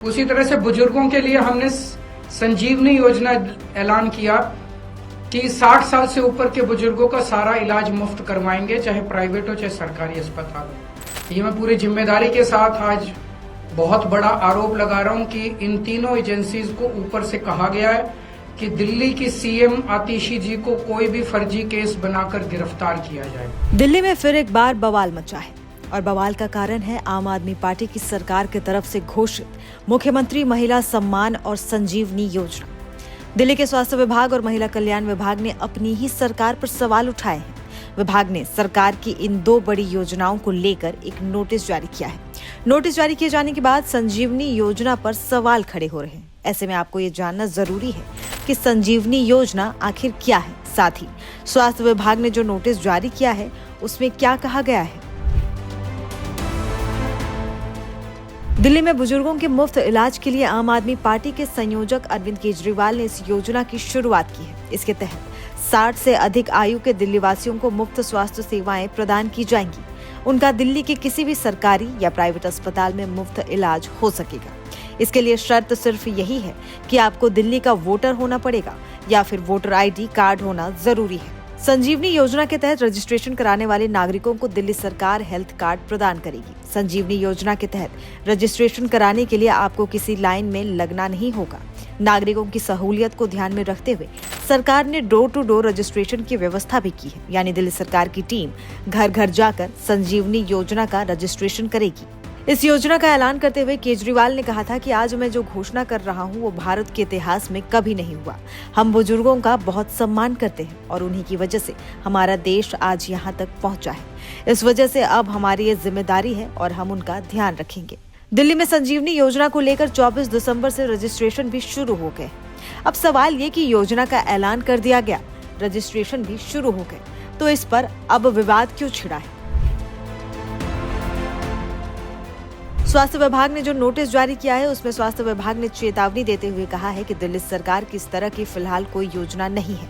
उसी तरह से बुजुर्गों के लिए हमने संजीवनी योजना ऐलान किया कि 60 साल से ऊपर के बुजुर्गों का सारा इलाज मुफ्त करवाएंगे, चाहे प्राइवेट हो चाहे सरकारी अस्पताल हो। ये मैं पूरी जिम्मेदारी के साथ आज बहुत बड़ा आरोप लगा रहा हूं कि इन तीनों एजेंसीज को ऊपर से कहा गया है कि दिल्ली की सीएम आतिशी जी को कोई भी फर्जी केस बनाकर गिरफ्तार किया जाए। दिल्ली में फिर एक बार बवाल मचा है और बवाल का कारण है आम आदमी पार्टी की सरकार की तरफ से घोषित मुख्यमंत्री महिला सम्मान और संजीवनी योजना। दिल्ली के स्वास्थ्य विभाग और महिला कल्याण विभाग ने अपनी ही सरकार पर सवाल उठाए हैं। विभाग ने सरकार की इन दो बड़ी योजनाओं को लेकर एक नोटिस जारी किया है। नोटिस जारी किए जाने के बाद संजीवनी योजना पर सवाल खड़े हो रहे हैं। ऐसे में आपको ये जानना जरूरी है कि संजीवनी योजना आखिर क्या है। साथ ही स्वास्थ्य विभाग ने जो नोटिस जारी किया है उसमें क्या कहा गया है। दिल्ली में बुजुर्गों के मुफ्त इलाज के लिए आम आदमी पार्टी के संयोजक अरविंद केजरीवाल ने इस योजना की शुरुआत की है। इसके तहत 60 से अधिक आयु के दिल्ली वासियों को मुफ्त स्वास्थ्य सेवाएं प्रदान की जाएंगी। उनका दिल्ली के किसी भी सरकारी या प्राइवेट अस्पताल में मुफ्त इलाज हो सकेगा। इसके लिए शर्त सिर्फ यही है कि आपको दिल्ली का वोटर होना पड़ेगा या फिर वोटर ID कार्ड होना जरूरी है। संजीवनी योजना के तहत रजिस्ट्रेशन कराने वाले नागरिकों को दिल्ली सरकार हेल्थ कार्ड प्रदान करेगी। संजीवनी योजना के तहत रजिस्ट्रेशन कराने के लिए आपको किसी लाइन में लगना नहीं होगा। नागरिकों की सहूलियत को ध्यान में रखते हुए सरकार ने डोर टू डोर रजिस्ट्रेशन की व्यवस्था भी की है, यानी दिल्ली सरकार की टीम घर घर जाकर संजीवनी योजना का रजिस्ट्रेशन करेगी। इस योजना का ऐलान करते हुए केजरीवाल ने कहा था कि आज मैं जो घोषणा कर रहा हूं वो भारत के इतिहास में कभी नहीं हुआ। हम बुजुर्गों का बहुत सम्मान करते हैं और उन्हीं की वजह से हमारा देश आज यहाँ तक पहुँचा है। इस वजह से अब हमारी ये जिम्मेदारी है और हम उनका ध्यान रखेंगे। दिल्ली में संजीवनी योजना को लेकर 24 दिसंबर से रजिस्ट्रेशन भी शुरू हो गए। अब सवाल ये कि योजना का ऐलान कर दिया गया, रजिस्ट्रेशन भी शुरू हो गए, तो इस पर अब विवाद क्यों छिड़ा है? स्वास्थ्य विभाग ने जो नोटिस जारी किया है उसमें स्वास्थ्य विभाग ने चेतावनी देते हुए कहा है कि दिल्ली सरकार की इस तरह की फिलहाल कोई योजना नहीं है।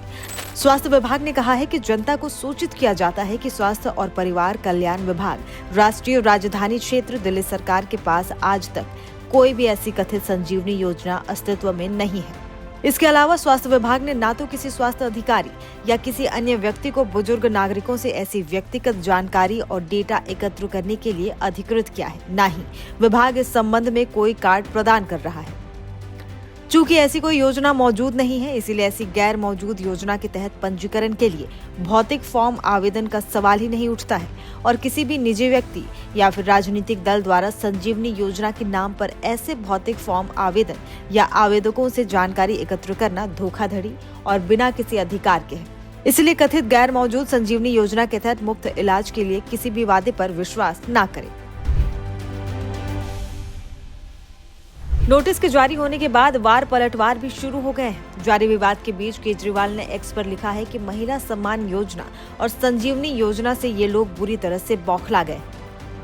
स्वास्थ्य विभाग ने कहा है कि जनता को सूचित किया जाता है कि स्वास्थ्य और परिवार कल्याण विभाग, राष्ट्रीय राजधानी क्षेत्र दिल्ली सरकार के पास आज तक कोई भी ऐसी कथित संजीवनी योजना अस्तित्व में नहीं है। इसके अलावा स्वास्थ्य विभाग ने ना तो किसी स्वास्थ्य अधिकारी या किसी अन्य व्यक्ति को बुजुर्ग नागरिकों से ऐसी व्यक्तिगत जानकारी और डेटा एकत्र करने के लिए अधिकृत किया है, ना ही विभाग इस संबंध में कोई कार्ड प्रदान कर रहा है। चूंकि ऐसी कोई योजना मौजूद नहीं है, इसीलिए ऐसी गैर मौजूद योजना के तहत पंजीकरण के लिए भौतिक फॉर्म आवेदन का सवाल ही नहीं उठता है और किसी भी निजी व्यक्ति या फिर राजनीतिक दल द्वारा संजीवनी योजना के नाम पर ऐसे भौतिक फॉर्म आवेदन या आवेदकों से जानकारी एकत्र करना धोखाधड़ी और बिना किसी अधिकार के है। इसलिए कथित गैर मौजूद संजीवनी योजना के तहत मुफ्त इलाज के लिए किसी भी वादे पर विश्वास न करें। नोटिस के जारी होने के बाद वार पलटवार भी शुरू हो गए हैं। जारी विवाद के बीच केजरीवाल ने एक्स पर लिखा है कि महिला सम्मान योजना और संजीवनी योजना से ये लोग बुरी तरह से बौखला गए।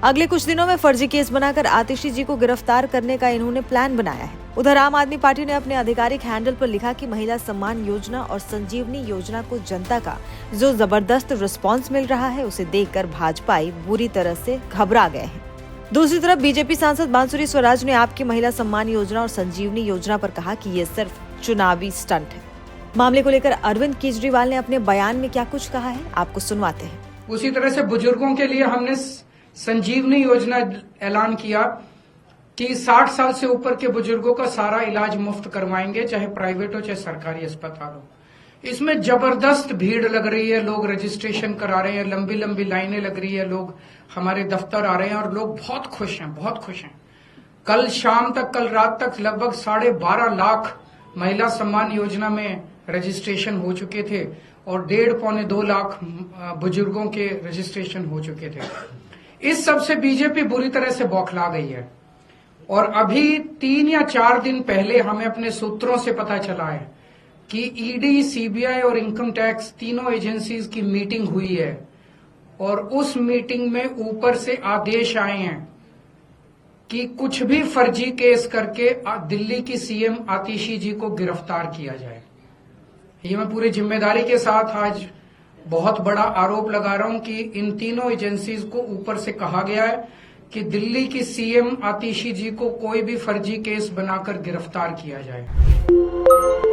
अगले कुछ दिनों में फर्जी केस बनाकर आतिशी जी को गिरफ्तार करने का इन्होंने प्लान बनाया है। उधर आम आदमी पार्टी ने अपने आधिकारिक हैंडल पर लिखा कि महिला सम्मान योजना और संजीवनी योजना को जनता का जो जबरदस्त रिस्पॉन्स मिल रहा है उसे देखकर भाजपाई बुरी तरह से घबरा गए हैं। दूसरी तरफ बीजेपी सांसद बांसुरी स्वराज ने आपकी महिला सम्मान योजना और संजीवनी योजना पर कहा कि ये सिर्फ चुनावी स्टंट है। मामले को लेकर अरविंद केजरीवाल ने अपने बयान में क्या कुछ कहा है, आपको सुनवाते हैं। उसी तरह से बुजुर्गों के लिए हमने संजीवनी योजना ऐलान किया कि 60 साल से ऊपर के बुजुर्गों का सारा इलाज मुफ्त करवाएंगे, चाहे प्राइवेट हो चाहे सरकारी अस्पताल हो। इसमें जबरदस्त भीड़ लग रही है, लोग रजिस्ट्रेशन करा रहे हैं, लंबी लंबी लाइनें लग रही है, लोग हमारे दफ्तर आ रहे हैं और लोग बहुत खुश हैं, बहुत खुश हैं। कल शाम तक, कल रात तक लगभग 12.5 लाख महिला सम्मान योजना में रजिस्ट्रेशन हो चुके थे और 1.5-2 लाख बुजुर्गों के रजिस्ट्रेशन हो चुके थे। इस सब से बीजेपी बुरी तरह से बौखला गई है और अभी 3 या 4 दिन पहले हमें अपने सूत्रों से पता चला है कि ईडी, सीबीआई और इनकम टैक्स तीनों एजेंसीज की मीटिंग हुई है और उस मीटिंग में ऊपर से आदेश आए हैं कि कुछ भी फर्जी केस करके दिल्ली की सीएम आतिशी जी को गिरफ्तार किया जाए। ये मैं पूरी जिम्मेदारी के साथ आज बहुत बड़ा आरोप लगा रहा हूं कि इन तीनों एजेंसीज को ऊपर से कहा गया है कि दिल्ली की सीएम आतिशी जी को कोई भी फर्जी केस बनाकर गिरफ्तार किया जाए।